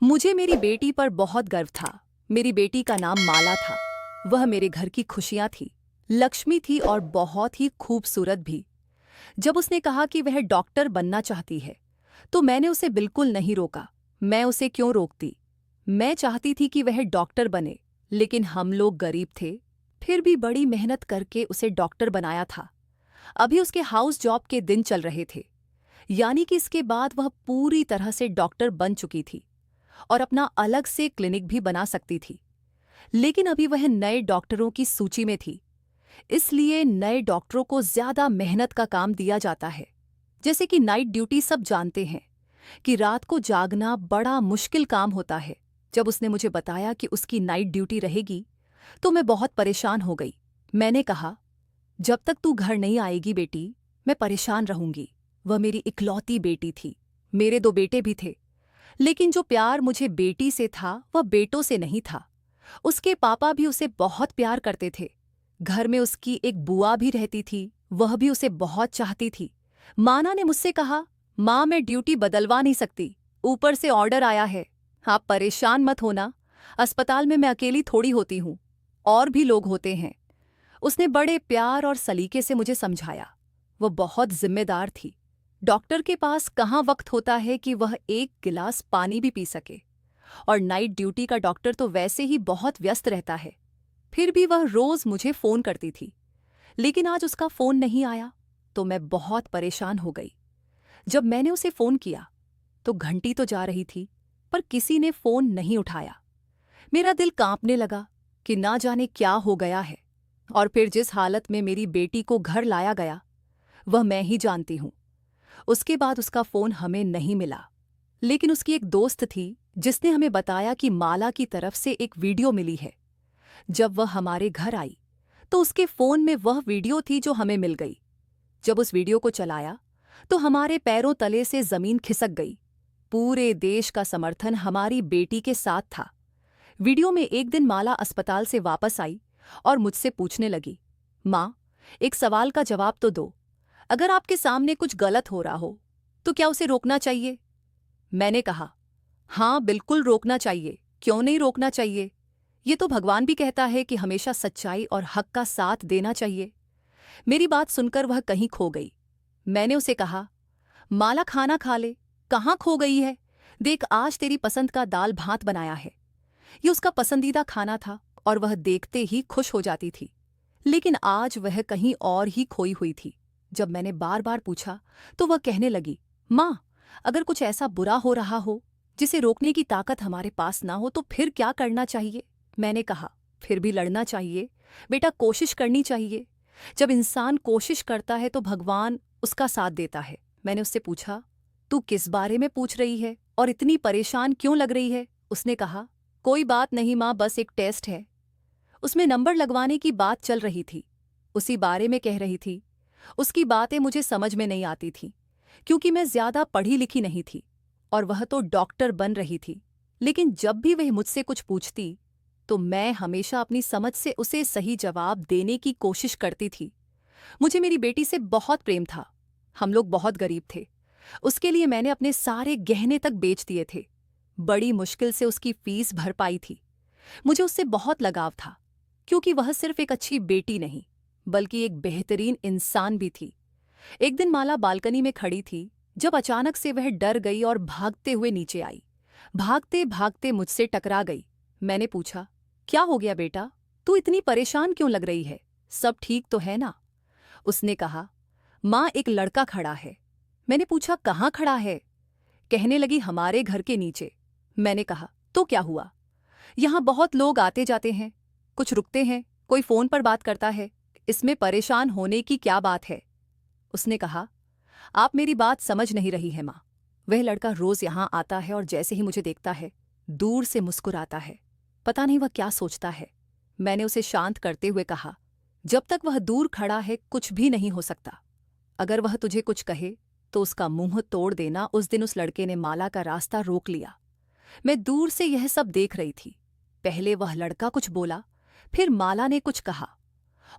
मुझे मेरी बेटी पर बहुत गर्व था। मेरी बेटी का नाम माला था। वह मेरे घर की खुशियां थी, लक्ष्मी थी और बहुत ही खूबसूरत भी। जब उसने कहा कि वह डॉक्टर बनना चाहती है, तो मैंने उसे बिल्कुल नहीं रोका। मैं उसे क्यों रोकती? मैं चाहती थी कि वह डॉक्टर बने, लेकिन हम लोग गरीब थे। फिर भी बड़ी मेहनत करके उसे डॉक्टर बनाया था। अभी उसके हाउस जॉब के दिन चल रहे थे, यानी कि इसके बाद वह पूरी तरह से डॉक्टर बन चुकी थी और अपना अलग से क्लिनिक भी बना सकती थी। लेकिन अभी वह नए डॉक्टरों की सूची में थी, इसलिए नए डॉक्टरों को ज्यादा मेहनत का काम दिया जाता है। जैसे कि नाइट ड्यूटी, सब जानते हैं कि रात को जागना बड़ा मुश्किल काम होता है। जब उसने मुझे बताया कि उसकी नाइट ड्यूटी रहेगी, तो मैं बहुत परेशान हो गई। मैंने कहा, जब तक तू घर नहीं आएगी बेटी, मैं परेशान रहूंगी। वह मेरी इकलौती बेटी थी। मेरे दो बेटे भी थे, लेकिन जो प्यार मुझे बेटी से था वह बेटों से नहीं था। उसके पापा भी उसे बहुत प्यार करते थे। घर में उसकी एक बुआ भी रहती थी, वह भी उसे बहुत चाहती थी। माना ने मुझसे कहा, माँ मैं ड्यूटी बदलवा नहीं सकती, ऊपर से ऑर्डर आया है। आप परेशान मत होना, अस्पताल में मैं अकेली थोड़ी होती हूँ, और भी लोग होते हैं। उसने बड़े प्यार और सलीके से मुझे समझाया। वह बहुत जिम्मेदार थी। डॉक्टर के पास कहाँ वक्त होता है कि वह एक गिलास पानी भी पी सके, और नाइट ड्यूटी का डॉक्टर तो वैसे ही बहुत व्यस्त रहता है। फिर भी वह रोज मुझे फोन करती थी, लेकिन आज उसका फोन नहीं आया, तो मैं बहुत परेशान हो गई। जब मैंने उसे फोन किया, तो घंटी तो जा रही थी, पर किसी ने फोन नहीं उठाया। मेरा दिल कांपने लगा कि ना जाने क्या हो गया है। और फिर जिस हालत में मेरी बेटी को घर लाया गया, वह मैं ही जानती हूँ। उसके बाद उसका फोन हमें नहीं मिला, लेकिन उसकी एक दोस्त थी जिसने हमें बताया कि माला की तरफ से एक वीडियो मिली है। जब वह हमारे घर आई, तो उसके फोन में वह वीडियो थी जो हमें मिल गई। जब उस वीडियो को चलाया, तो हमारे पैरों तले से जमीन खिसक गई। पूरे देश का समर्थन हमारी बेटी के साथ था। वीडियो में एक दिन माला अस्पताल से वापस आई और मुझसे पूछने लगी, माँ, एक सवाल का जवाब तो दो। अगर आपके सामने कुछ गलत हो रहा हो, तो क्या उसे रोकना चाहिए? मैंने कहा, हाँ बिल्कुल रोकना चाहिए। क्यों नहीं रोकना चाहिए? ये तो भगवान भी कहता है कि हमेशा सच्चाई और हक का साथ देना चाहिए। मेरी बात सुनकर वह कहीं खो गई। मैंने उसे कहा, माला खाना खा ले। कहाँ खो गई है? देख, आज तेरी पसंद का दाल भात बनाया है। ये उसका पसंदीदा खाना था और वह देखते ही खुश हो जाती थी। लेकिन आज वह कहीं और ही खोई हुई थी। जब मैंने बार बार पूछा, तो वह कहने लगी, माँ, अगर कुछ ऐसा बुरा हो रहा हो जिसे रोकने की ताकत हमारे पास ना हो, तो फिर क्या करना चाहिए? मैंने कहा, फिर भी लड़ना चाहिए बेटा, कोशिश करनी चाहिए। जब इंसान कोशिश करता है तो भगवान उसका साथ देता है। मैंने उससे पूछा, तू किस बारे में पूछ रही है और इतनी परेशान क्यों लग रही है? उसने कहा, कोई बात नहीं माँ, बस एक टेस्ट है। उसमें नंबर लगवाने की बात चल रही थी, उसी बारे में कह रही थी। उसकी बातें मुझे समझ में नहीं आती थी, क्योंकि मैं ज्यादा पढ़ी लिखी नहीं थी और वह तो डॉक्टर बन रही थी। लेकिन जब भी वह मुझसे कुछ पूछती, तो मैं हमेशा अपनी समझ से उसे सही जवाब देने की कोशिश करती थी। मुझे मेरी बेटी से बहुत प्रेम था। हम लोग बहुत गरीब थे। उसके लिए मैंने अपने सारे गहने तक बेच दिए थे। बड़ी मुश्किल से उसकी फीस भर पाई थी। मुझे उससे बहुत लगाव था, क्योंकि वह सिर्फ एक अच्छी बेटी नहीं, बल्कि एक बेहतरीन इंसान भी थी। एक दिन माला बालकनी में खड़ी थी, जब अचानक से वह डर गई और भागते हुए नीचे आई। भागते भागते मुझसे टकरा गई। मैंने पूछा, क्या हो गया बेटा? तू इतनी परेशान क्यों लग रही है? सब ठीक तो है ना? उसने कहा, माँ, एक लड़का खड़ा है। मैंने पूछा, कहाँ खड़ा है? कहने लगी, हमारे घर के नीचे। मैंने कहा, तो क्या हुआ? यहाँ बहुत लोग आते जाते हैं, कुछ रुकते हैं, कोई फोन पर बात करता है। इसमें परेशान होने की क्या बात है? उसने कहा, आप मेरी बात समझ नहीं रही है माँ। वह लड़का रोज यहाँ आता है और जैसे ही मुझे देखता है, दूर से मुस्कुराता है। पता नहीं वह क्या सोचता है। मैंने उसे शांत करते हुए कहा, जब तक वह दूर खड़ा है कुछ भी नहीं हो सकता। अगर वह तुझे कुछ कहे तो उसका मुंह तोड़ देना। उस दिन उस लड़के ने माला का रास्ता रोक लिया। मैं दूर से यह सब देख रही थी। पहले वह लड़का कुछ बोला, फिर माला ने कुछ कहा,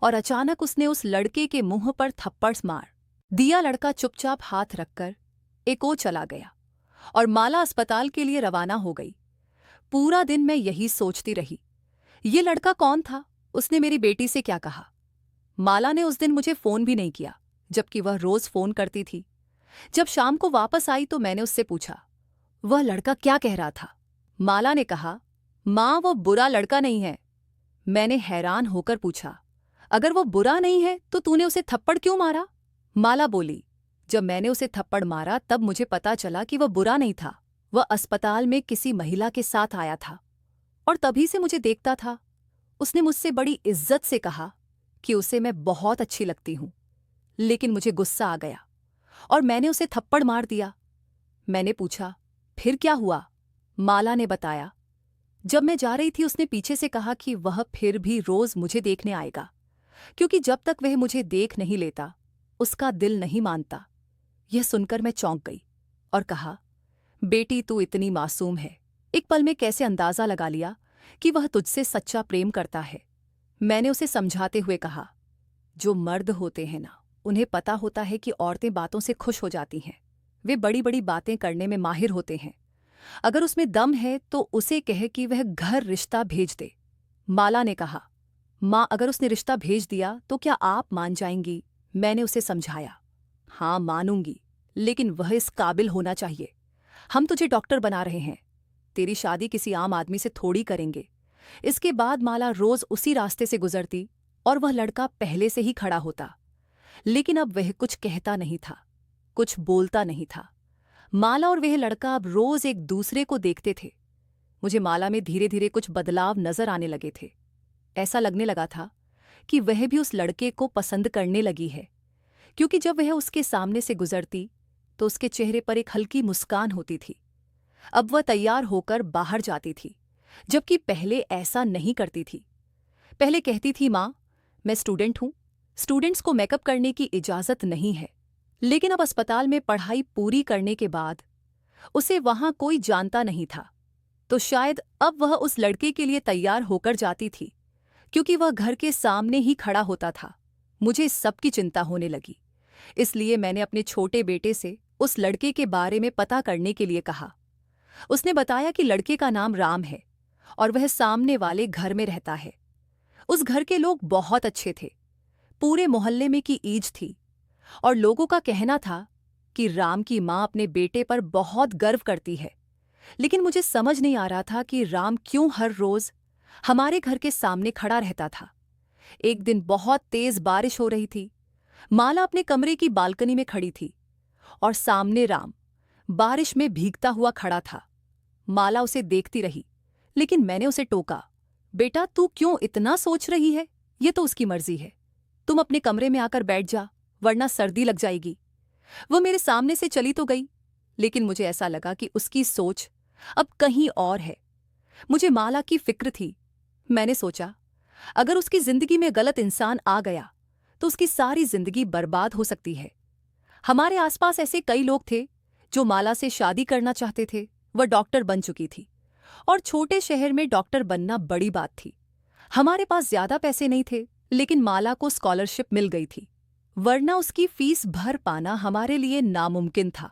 और अचानक उसने उस लड़के के मुंह पर थप्पड़ मार दिया। लड़का चुपचाप हाथ रखकर एक ओर चला गया और माला अस्पताल के लिए रवाना हो गई। पूरा दिन मैं यही सोचती रही, ये लड़का कौन था? उसने मेरी बेटी से क्या कहा? माला ने उस दिन मुझे फोन भी नहीं किया, जबकि वह रोज फोन करती थी। जब शाम को वापस आई तो मैंने उससे पूछा, वह लड़का क्या कह रहा था? माला ने कहा, माँ वो बुरा लड़का नहीं है। मैंने हैरान होकर पूछा, अगर वो बुरा नहीं है तो तूने उसे थप्पड़ क्यों मारा? माला बोली, जब मैंने उसे थप्पड़ मारा तब मुझे पता चला कि वह बुरा नहीं था। वह अस्पताल में किसी महिला के साथ आया था और तभी से मुझे देखता था। उसने मुझसे बड़ी इज्जत से कहा कि उसे मैं बहुत अच्छी लगती हूं, लेकिन मुझे गुस्सा आ गया और मैंने उसे थप्पड़ मार दिया। मैंने पूछा, फिर क्या हुआ? माला ने बताया, जब मैं जा रही थी उसने पीछे से कहा कि वह फिर भी रोज मुझे देखने आएगा, क्योंकि जब तक वह मुझे देख नहीं लेता उसका दिल नहीं मानता। यह सुनकर मैं चौंक गई और कहा, बेटी तू इतनी मासूम है, एक पल में कैसे अंदाजा लगा लिया कि वह तुझसे सच्चा प्रेम करता है। मैंने उसे समझाते हुए कहा, जो मर्द होते हैं ना, उन्हें पता होता है कि औरतें बातों से खुश हो जाती हैं। वे बड़ी बड़ी बातें करने में माहिर होते हैं। अगर उसमें दम है तो उसे कहे कि वह घर रिश्ता भेज दे। माला ने कहा, माँ अगर उसने रिश्ता भेज दिया तो क्या आप मान जाएंगी? मैंने उसे समझाया, हाँ मानूंगी, लेकिन वह इस काबिल होना चाहिए। हम तुझे डॉक्टर बना रहे हैं, तेरी शादी किसी आम आदमी से थोड़ी करेंगे। इसके बाद माला रोज उसी रास्ते से गुजरती और वह लड़का पहले से ही खड़ा होता, लेकिन अब वह कुछ कहता नहीं था, कुछ बोलता नहीं था। माला और वह लड़का अब रोज एक दूसरे को देखते थे। मुझे माला में धीरे धीरे कुछ बदलाव नजर आने लगे थे। ऐसा लगने लगा था कि वह भी उस लड़के को पसंद करने लगी है, क्योंकि जब वह उसके सामने से गुजरती तो उसके चेहरे पर एक हल्की मुस्कान होती थी। अब वह तैयार होकर बाहर जाती थी, जबकि पहले ऐसा नहीं करती थी। पहले कहती थी, माँ मैं स्टूडेंट हूँ, स्टूडेंट्स को मेकअप करने की इजाजत नहीं है। लेकिन अब अस्पताल में पढ़ाई पूरी करने के बाद उसे वहां कोई जानता नहीं था, तो शायद अब वह उस लड़के के लिए तैयार होकर जाती थी, क्योंकि वह घर के सामने ही खड़ा होता था। मुझे इस सब की चिंता होने लगी, इसलिए मैंने अपने छोटे बेटे से उस लड़के के बारे में पता करने के लिए कहा। उसने बताया कि लड़के का नाम राम है और वह सामने वाले घर में रहता है। उस घर के लोग बहुत अच्छे थे, पूरे मोहल्ले में की ईज थी और लोगों का कहना था कि राम की माँ अपने बेटे पर बहुत गर्व करती है। लेकिन मुझे समझ नहीं आ रहा था कि राम क्यों हर रोज हमारे घर के सामने खड़ा रहता था। एक दिन बहुत तेज बारिश हो रही थी। माला अपने कमरे की बालकनी में खड़ी थी और सामने राम बारिश में भीगता हुआ खड़ा था। माला उसे देखती रही, लेकिन मैंने उसे टोका, बेटा तू क्यों इतना सोच रही है? ये तो उसकी मर्जी है, तुम अपने कमरे में आकर बैठ जा, वरना सर्दी लग जाएगी। वो मेरे सामने से चली तो गई, लेकिन मुझे ऐसा लगा कि उसकी सोच अब कहीं और है। मुझे माला की फिक्र थी। मैंने सोचा, अगर उसकी जिंदगी में गलत इंसान आ गया तो उसकी सारी जिंदगी बर्बाद हो सकती है। हमारे आसपास ऐसे कई लोग थे जो माला से शादी करना चाहते थे। वह डॉक्टर बन चुकी थी और छोटे शहर में डॉक्टर बनना बड़ी बात थी। हमारे पास ज्यादा पैसे नहीं थे, लेकिन माला को स्कॉलरशिप मिल गई थी, वरना उसकी फीस भर पाना हमारे लिए नामुमकिन था।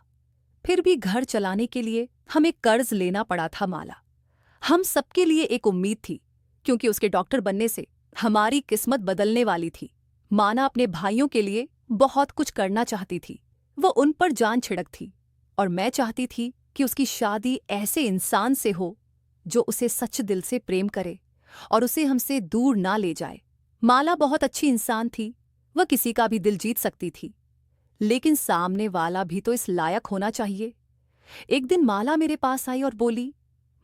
फिर भी घर चलाने के लिए हमें कर्ज लेना पड़ा था। माला हम सबके लिए एक उम्मीद थी, क्योंकि उसके डॉक्टर बनने से हमारी किस्मत बदलने वाली थी। माना अपने भाइयों के लिए बहुत कुछ करना चाहती थी, वो उन पर जान छिड़क थी, और मैं चाहती थी कि उसकी शादी ऐसे इंसान से हो जो उसे सच दिल से प्रेम करे और उसे हमसे दूर ना ले जाए। माला बहुत अच्छी इंसान थी, वह किसी का भी दिल जीत सकती थी, लेकिन सामने वाला भी तो इस लायक होना चाहिए। एक दिन माला मेरे पास आई और बोली,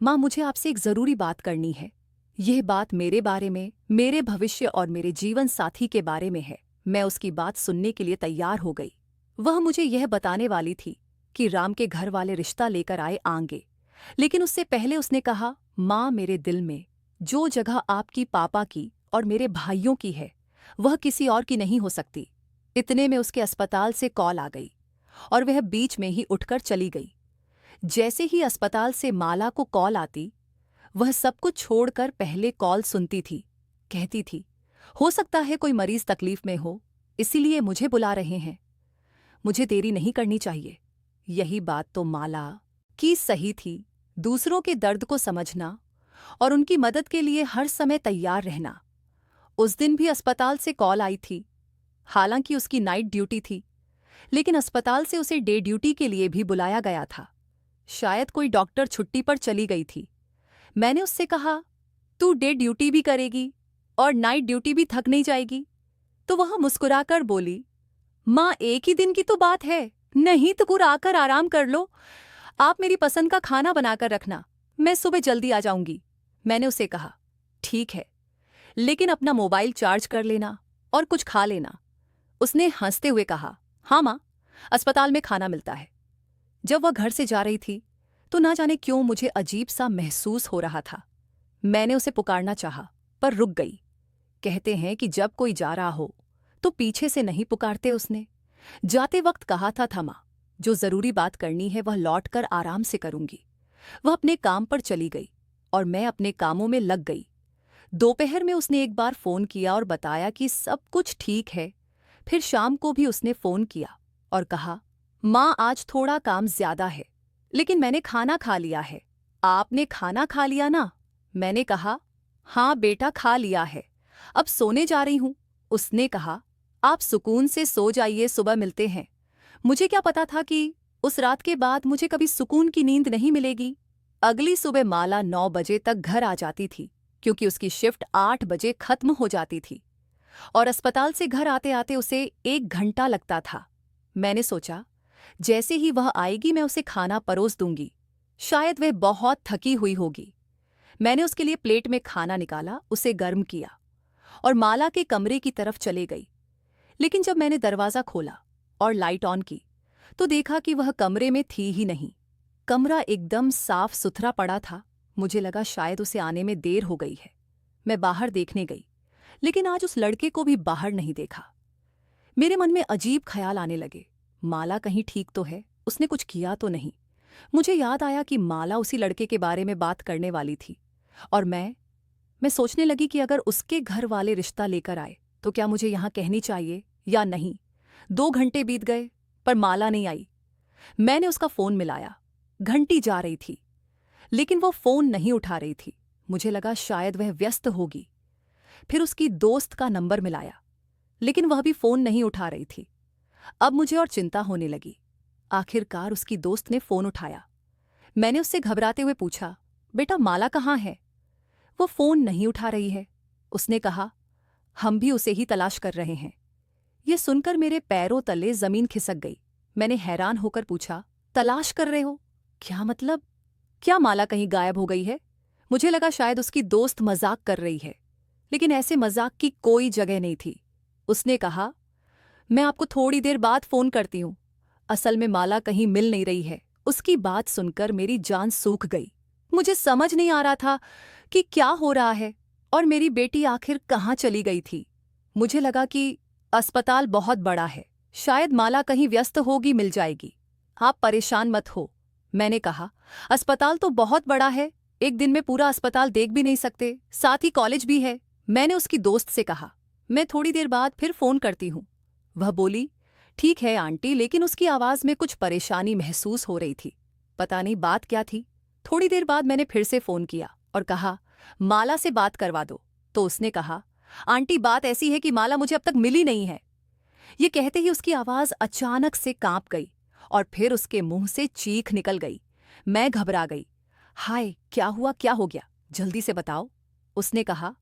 माँ मुझे आपसे एक जरूरी बात करनी है। यह बात मेरे बारे में, मेरे भविष्य और मेरे जीवन साथी के बारे में है। मैं उसकी बात सुनने के लिए तैयार हो गई। वह मुझे यह बताने वाली थी कि राम के घर वाले रिश्ता लेकर आएंगे, लेकिन उससे पहले उसने कहा, माँ मेरे दिल में जो जगह आपकी पापा की और मेरे भाइयों की है वह किसी और की नहीं हो सकती। इतने में उसके अस्पताल से कॉल आ गई और वह बीच में ही उठकर चली गई। जैसे ही अस्पताल से माला को कॉल आती, वह सब कुछ छोड़कर पहले कॉल सुनती थी। कहती थी, हो सकता है कोई मरीज तकलीफ में हो, इसीलिए मुझे बुला रहे हैं, मुझे देरी नहीं करनी चाहिए। यही बात तो माला की सही थी। दूसरों के दर्द को समझना और उनकी मदद के लिए हर समय तैयार रहना। उस दिन भी अस्पताल से कॉल आई थी। हालांकि उसकी नाइट ड्यूटी थी, लेकिन अस्पताल से उसे डे ड्यूटी के लिए भी बुलाया गया था। शायद कोई डॉक्टर छुट्टी पर चली गई थी। मैंने उससे कहा, तू डे ड्यूटी भी करेगी और नाइट ड्यूटी भी, थक नहीं जाएगी? तो वह मुस्कुराकर बोली, माँ एक ही दिन की तो बात है, नहीं तो पूरा आकर आराम कर लो। आप मेरी पसंद का खाना बनाकर रखना, मैं सुबह जल्दी आ जाऊंगी। मैंने उसे कहा, ठीक है, लेकिन अपना मोबाइल चार्ज कर लेना और कुछ खा लेना। उसने हंसते हुए कहा, हाँ माँ, अस्पताल में खाना मिलता है। जब वह घर से जा रही थी तो ना जाने क्यों मुझे अजीब सा महसूस हो रहा था। मैंने उसे पुकारना चाहा, पर रुक गई। कहते हैं कि जब कोई जा रहा हो तो पीछे से नहीं पुकारते। उसने जाते वक्त कहा था, थमा, जो जरूरी बात करनी है वह लौटकर आराम से करूंगी। वह अपने काम पर चली गई और मैं अपने कामों में लग गई। दोपहर में उसने एक बार फोन किया और बताया कि सब कुछ ठीक है। फिर शाम को भी उसने फोन किया और कहा, माँ आज थोड़ा काम ज्यादा है, लेकिन मैंने खाना खा लिया है। आपने खाना खा लिया ना? मैंने कहा, हाँ बेटा, खा लिया है, अब सोने जा रही हूं। उसने कहा, आप सुकून से सो जाइए, सुबह मिलते हैं। मुझे क्या पता था कि उस रात के बाद मुझे कभी सुकून की नींद नहीं मिलेगी। अगली सुबह माला 9 बजे तक घर आ जाती थी, क्योंकि उसकी शिफ्ट 8 बजे खत्म हो जाती थी और अस्पताल से घर आते आते उसे 1 घंटा लगता था। मैंने सोचा, जैसे ही वह आएगी मैं उसे खाना परोस दूंगी। शायद वह बहुत थकी हुई होगी। मैंने उसके लिए प्लेट में खाना निकाला, उसे गर्म किया और माला के कमरे की तरफ चले गई। लेकिन जब मैंने दरवाज़ा खोला और लाइट ऑन की तो देखा कि वह कमरे में थी ही नहीं। कमरा एकदम साफ सुथरा पड़ा था। मुझे लगा शायद उसे आने में देर हो गई है। मैं बाहर देखने गई, लेकिन आज उस लड़के को भी बाहर नहीं देखा। मेरे मन में अजीब ख्याल आने लगे। माला कहीं ठीक तो है, उसने कुछ किया तो नहीं। मुझे याद आया कि माला उसी लड़के के बारे में बात करने वाली थी और मैं सोचने लगी कि अगर उसके घर वाले रिश्ता लेकर आए तो क्या मुझे यहाँ कहनी चाहिए या नहीं। 2 घंटे बीत गए पर माला नहीं आई। मैंने उसका फोन मिलाया, घंटी जा रही थी, लेकिन वो फोन नहीं उठा रही थी। मुझे लगा शायद वह व्यस्त होगी। फिर उसकी दोस्त का नंबर मिलाया, लेकिन वह भी फोन नहीं उठा रही थी। अब मुझे और चिंता होने लगी। आखिरकार उसकी दोस्त ने फोन उठाया। मैंने उससे घबराते हुए पूछा, बेटा माला कहाँ है? वो फोन नहीं उठा रही है। उसने कहा, हम भी उसे ही तलाश कर रहे हैं। ये सुनकर मेरे पैरों तले जमीन खिसक गई। मैंने हैरान होकर पूछा, तलाश कर रहे हो? क्या मतलब? क्या माला कहीं गायब हो गई है? मुझे लगा शायद उसकी दोस्त मजाक कर रही है, लेकिन ऐसे मजाक की कोई जगह नहीं थी। उसने कहा, मैं आपको थोड़ी देर बाद फोन करती हूँ। असल में माला कहीं मिल नहीं रही है। उसकी बात सुनकर मेरी जान सूख गई। मुझे समझ नहीं आ रहा था कि क्या हो रहा है और मेरी बेटी आखिर कहाँ चली गई थी। मुझे लगा कि अस्पताल बहुत बड़ा है, शायद माला कहीं व्यस्त होगी, मिल जाएगी। आप परेशान मत हो, मैंने कहा। अस्पताल तो बहुत बड़ा है, एक दिन में पूरा अस्पताल देख भी नहीं सकते, साथ ही कॉलेज भी है। मैंने उसकी दोस्त से कहा, मैं थोड़ी देर बाद फिर फोन करती हूँ। वह बोली, ठीक है आंटी, लेकिन उसकी आवाज में कुछ परेशानी महसूस हो रही थी। पता नहीं बात क्या थी। थोड़ी देर बाद मैंने फिर से फोन किया और कहा, माला से बात करवा दो। तो उसने कहा, आंटी बात ऐसी है कि माला मुझे अब तक मिली नहीं है। ये कहते ही उसकी आवाज अचानक से कांप गई और फिर उसके मुंह से चीख निकल गई। मैं घबरा गई। हाय, क्या हुआ, क्या हो गया, जल्दी से बताओ। उसने कहा,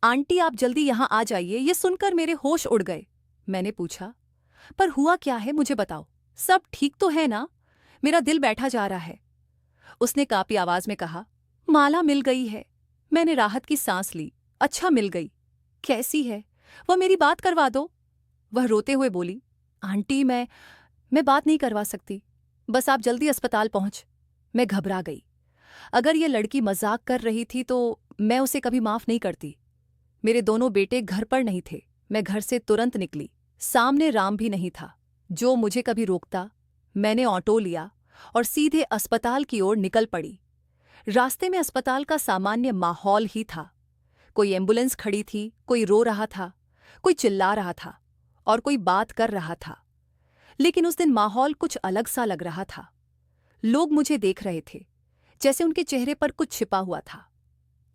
आंटी आप जल्दी यहां आ जाइए। ये सुनकर मेरे होश उड़ गए। मैंने पूछा, पर हुआ क्या है, मुझे बताओ, सब ठीक तो है ना? मेरा दिल बैठा जा रहा है। उसने कांपी आवाज में कहा, माला मिल गई है। मैंने राहत की सांस ली। अच्छा, मिल गई? कैसी है वह, मेरी बात करवा दो। वह रोते हुए बोली, आंटी मैं बात नहीं करवा सकती, बस आप जल्दी अस्पताल पहुंच। मैं घबरा गई। अगर यह लड़की मजाक कर रही थी तो मैं उसे कभी माफ नहीं करती। मेरे दोनों बेटे घर पर नहीं थे। मैं घर से तुरंत निकली। सामने राम भी नहीं था जो मुझे कभी रोकता। मैंने ऑटो लिया और सीधे अस्पताल की ओर निकल पड़ी। रास्ते में अस्पताल का सामान्य माहौल ही था। कोई एम्बुलेंस खड़ी थी, कोई रो रहा था, कोई चिल्ला रहा था और कोई बात कर रहा था। लेकिन उस दिन माहौल कुछ अलग सा लग रहा था। लोग मुझे देख रहे थे। जैसे उनके चेहरे पर कुछ छिपा हुआ था,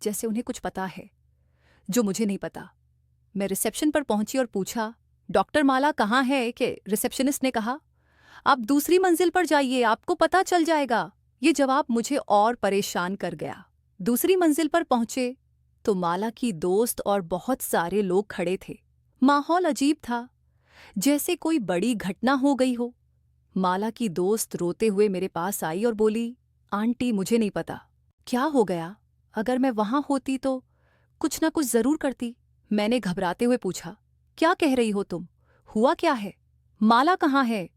जैसे उन्हें कुछ पता है जो मुझे नहीं पता। मैं रिसेप्शन पर पहुंची और पूछा, डॉक्टर माला कहाँ है? कि रिसेप्शनिस्ट ने कहा, आप दूसरी मंजिल पर जाइए, आपको पता चल जाएगा। ये जवाब मुझे और परेशान कर गया। दूसरी मंजिल पर पहुंचे तो माला की दोस्त और बहुत सारे लोग खड़े थे। माहौल अजीब था, जैसे कोई बड़ी घटना हो गई हो। माला की दोस्त रोते हुए मेरे पास आई और बोली, आंटी मुझे नहीं पता क्या हो गया, अगर मैं वहां होती तो कुछ ना कुछ जरूर करती। मैंने घबराते हुए पूछा, क्या कह रही हो तुम? हुआ क्या है? माला कहाँ है?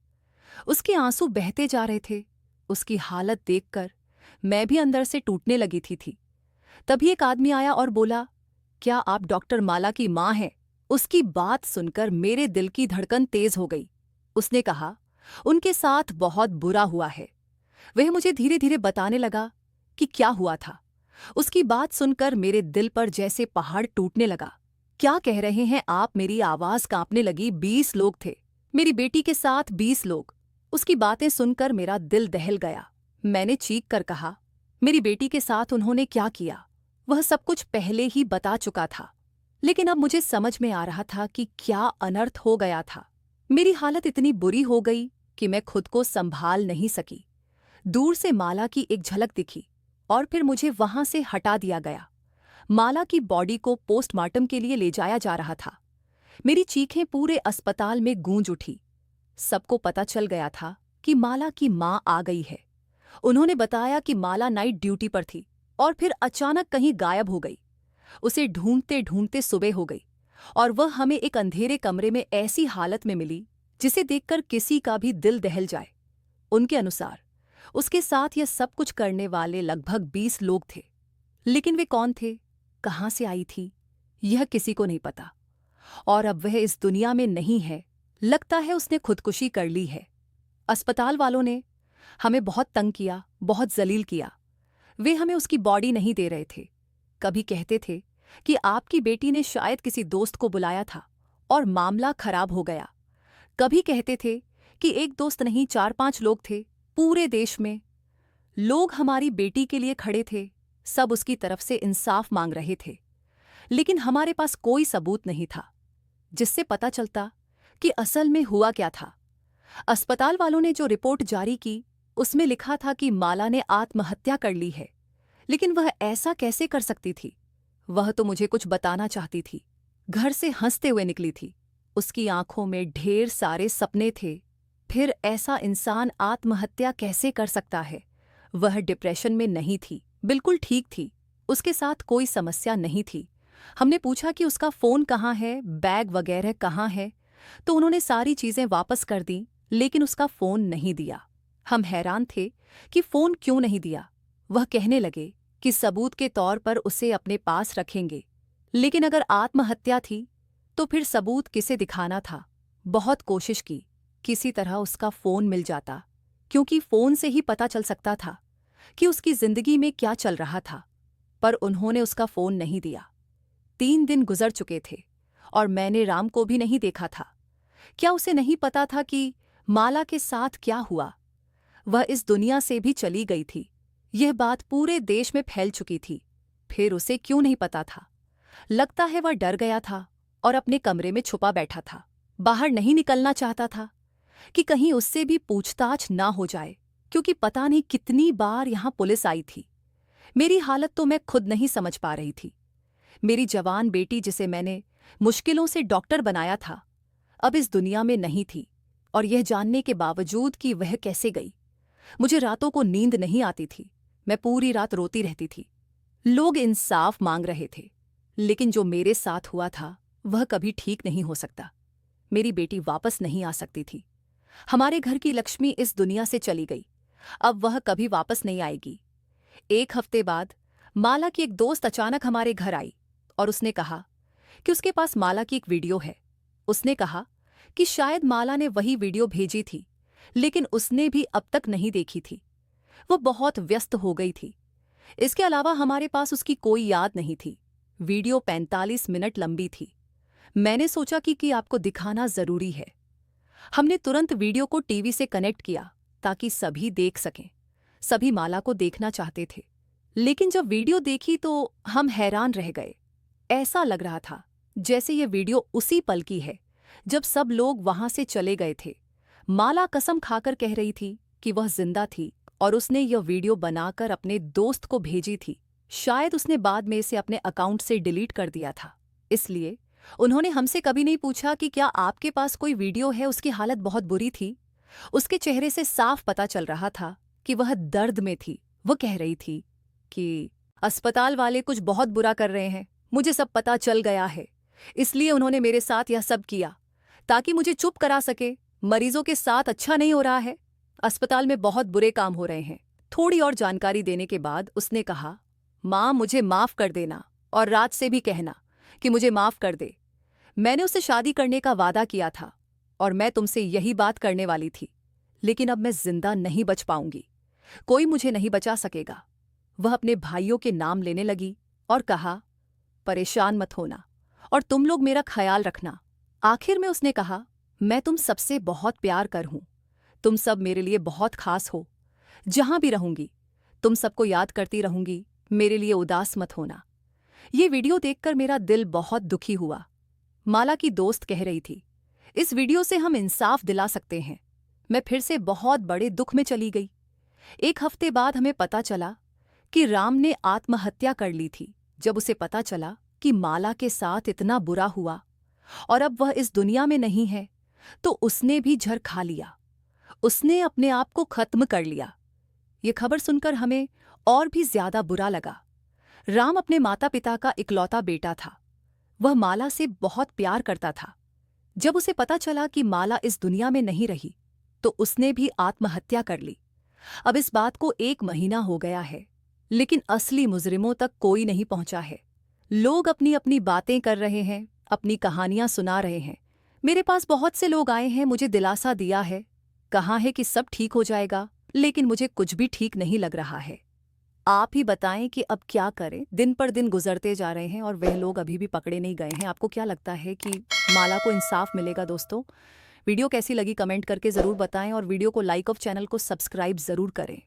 उसके आंसू बहते जा रहे थे। उसकी हालत देखकर मैं भी अंदर से टूटने लगी थी। तभी एक आदमी आया और बोला, क्या आप डॉक्टर माला की माँ हैं? उसकी बात सुनकर मेरे दिल की धड़कन तेज हो गई। उसने कहा, उनके साथ बहुत बुरा हुआ है। वह मुझे धीरे धीरे बताने लगा कि क्या हुआ था। उसकी बात सुनकर मेरे दिल पर जैसे पहाड़ टूटने लगा। क्या कह रहे हैं आप? मेरी आवाज कांपने लगी। 20 लोग थे, मेरी बेटी के साथ 20 लोग। उसकी बातें सुनकर मेरा दिल दहल गया। मैंने चीख कर कहा, मेरी बेटी के साथ उन्होंने क्या किया? वह सब कुछ पहले ही बता चुका था, लेकिन अब मुझे समझ में आ रहा था कि क्या अनर्थ हो गया था। मेरी हालत इतनी बुरी हो गई कि मैं खुद को संभाल नहीं सकी। दूर से माला की एक झलक दिखी और फिर मुझे वहां से हटा दिया गया। माला की बॉडी को पोस्टमार्टम के लिए ले जाया जा रहा था। मेरी चीखें पूरे अस्पताल में गूंज उठी। सबको पता चल गया था कि माला की मां आ गई है। उन्होंने बताया कि माला नाइट ड्यूटी पर थी और फिर अचानक कहीं गायब हो गई। उसे ढूंढते ढूंढते सुबह हो गई और वह हमें एक अंधेरे कमरे में ऐसी हालत में मिली जिसे देखकर किसी का भी दिल दहल जाए। उनके अनुसार उसके साथ यह सब कुछ करने वाले लगभग 20 लोग थे, लेकिन वे कौन थे, कहाँ से आई थी, यह किसी को नहीं पता। और अब वह इस दुनिया में नहीं है। लगता है उसने खुदकुशी कर ली है। अस्पताल वालों ने हमें बहुत तंग किया, बहुत जलील किया। वे हमें उसकी बॉडी नहीं दे रहे थे। कभी कहते थे कि आपकी बेटी ने शायद किसी दोस्त को बुलाया था और मामला खराब हो गया। कभी कहते थे कि एक दोस्त नहीं, 4-5 लोग थे पूरे देश में। लोग हमारी बेटी के लिए खड़े थे, सब उसकी तरफ से इंसाफ मांग रहे थे, लेकिन हमारे पास कोई सबूत नहीं था जिससे पता चलता कि असल में हुआ क्या था। अस्पताल वालों ने जो रिपोर्ट जारी की उसमें लिखा था कि माला ने आत्महत्या कर ली है, लेकिन वह ऐसा कैसे कर सकती थी? वह तो मुझे कुछ बताना चाहती थी। घर से हंसते हुए निकली थी। उसकी आंखों में ढेर सारे सपने थे। फिर ऐसा इंसान आत्महत्या कैसे कर सकता है? वह डिप्रेशन में नहीं थी, बिल्कुल ठीक थी। उसके साथ कोई समस्या नहीं थी। हमने पूछा कि उसका फ़ोन कहाँ है, बैग वगैरह कहाँ है, तो उन्होंने सारी चीज़ें वापस कर दी, लेकिन उसका फ़ोन नहीं दिया। हम हैरान थे कि फ़ोन क्यों नहीं दिया। वह कहने लगे कि सबूत के तौर पर उसे अपने पास रखेंगे, लेकिन अगर आत्महत्या थी तो फिर सबूत किसे दिखाना था? बहुत कोशिश की, किसी तरह उसका फ़ोन मिल जाता, क्योंकि फ़ोन से ही पता चल सकता था कि उसकी ज़िंदगी में क्या चल रहा था, पर उन्होंने उसका फ़ोन नहीं दिया। 3 दिन गुजर चुके थे और मैंने राम को भी नहीं देखा था। क्या उसे नहीं पता था कि माला के साथ क्या हुआ? वह इस दुनिया से भी चली गई थी। यह बात पूरे देश में फैल चुकी थी। फिर उसे क्यों नहीं पता था? लगता है वह डर गया था और अपने कमरे में छुपा बैठा था। बाहर नहीं निकलना चाहता था कि कहीं उससे भी पूछताछ ना हो जाए, क्योंकि पता नहीं कितनी बार यहां पुलिस आई थी। मेरी हालत तो मैं खुद नहीं समझ पा रही थी। मेरी जवान बेटी, जिसे मैंने मुश्किलों से डॉक्टर बनाया था, अब इस दुनिया में नहीं थी, और यह जानने के बावजूद कि वह कैसे गई। मुझे रातों को नींद नहीं आती थी। मैं पूरी रात रोती रहती थी। लोग इंसाफ मांग रहे थे, लेकिन जो मेरे साथ हुआ था वह कभी ठीक नहीं हो सकता। मेरी बेटी वापस नहीं आ सकती थी। हमारे घर की लक्ष्मी इस दुनिया से चली गई। अब वह कभी वापस नहीं आएगी। 1 हफ्ते बाद माला की एक दोस्त अचानक हमारे घर आई और उसने कहा कि उसके पास माला की एक वीडियो है। उसने कहा कि शायद माला ने वही वीडियो भेजी थी, लेकिन उसने भी अब तक नहीं देखी थी। वो बहुत व्यस्त हो गई थी। इसके अलावा हमारे पास उसकी कोई याद नहीं थी। वीडियो 45 मिनट लंबी थी। मैंने सोचा कि आपको दिखाना जरूरी है। हमने तुरंत वीडियो को टीवी से कनेक्ट किया ताकि सभी देख सकें। सभी माला को देखना चाहते थे, लेकिन जब वीडियो देखी तो हम हैरान रह गए। ऐसा लग रहा था जैसे ये वीडियो उसी पल की है जब सब लोग वहां से चले गए थे। माला कसम खाकर कह रही थी कि वह जिंदा थी और उसने यह वीडियो बनाकर अपने दोस्त को भेजी थी। शायद उसने बाद में इसे अपने अकाउंट से डिलीट कर दिया था। इसलिए उन्होंने हमसे कभी नहीं पूछा कि क्या आपके पास कोई वीडियो है। उसकी हालत बहुत बुरी थी। उसके चेहरे से साफ पता चल रहा था कि वह दर्द में थी। वो कह रही थी कि अस्पताल वाले कुछ बहुत बुरा कर रहे हैं, मुझे सब पता चल गया है, इसलिए उन्होंने मेरे साथ यह सब किया ताकि मुझे चुप करा सके। मरीजों के साथ अच्छा नहीं हो रहा है, अस्पताल में बहुत बुरे काम हो रहे हैं। थोड़ी और जानकारी देने के बाद उसने कहा, माँ मुझे माफ कर देना और राज से भी कहना कि मुझे माफ कर दे। मैंने उससे शादी करने का वादा किया था और मैं तुमसे यही बात करने वाली थी, लेकिन अब मैं जिंदा नहीं बच पाऊंगी, कोई मुझे नहीं बचा सकेगा। वह अपने भाइयों के नाम लेने लगी और कहा, परेशान मत होना और तुम लोग मेरा ख्याल रखना। आखिर में उसने कहा, मैं तुम सबसे बहुत प्यार कर हूं, तुम सब मेरे लिए बहुत खास हो। जहां भी रहूंगी तुम सबको याद करती रहूंगी, मेरे लिए उदास मत होना। ये वीडियो देखकर मेरा दिल बहुत दुखी हुआ। माला की दोस्त कह रही थी, इस वीडियो से हम इंसाफ दिला सकते हैं। मैं फिर से बहुत बड़े दुख में चली गई। एक हफ्ते बाद हमें पता चला कि राम ने आत्महत्या कर ली थी। जब उसे पता चला कि माला के साथ इतना बुरा हुआ और अब वह इस दुनिया में नहीं है, तो उसने भी जहर खा लिया। उसने अपने आप को खत्म कर लिया। ये खबर सुनकर हमें और भी ज्यादा बुरा लगा। राम अपने माता पिता का इकलौता बेटा था। वह माला से बहुत प्यार करता था। जब उसे पता चला कि माला इस दुनिया में नहीं रही, तो उसने भी आत्महत्या कर ली। अब इस बात को 1 महीना हो गया है, लेकिन असली मुजरिमों तक कोई नहीं पहुंचा है। लोग अपनी अपनी बातें कर रहे हैं, अपनी कहानियां सुना रहे हैं। मेरे पास बहुत से लोग आए हैं, मुझे दिलासा दिया है, कहा है कि सब ठीक हो जाएगा, लेकिन मुझे कुछ भी ठीक नहीं लग रहा है। आप ही बताएं कि अब क्या करें। दिन पर दिन गुजरते जा रहे हैं और वह लोग अभी भी पकड़े नहीं गए हैं। आपको क्या लगता है कि माला को इंसाफ मिलेगा? दोस्तों, वीडियो कैसी लगी कमेंट करके ज़रूर बताएं और वीडियो को लाइक और चैनल को सब्सक्राइब ज़रूर करें।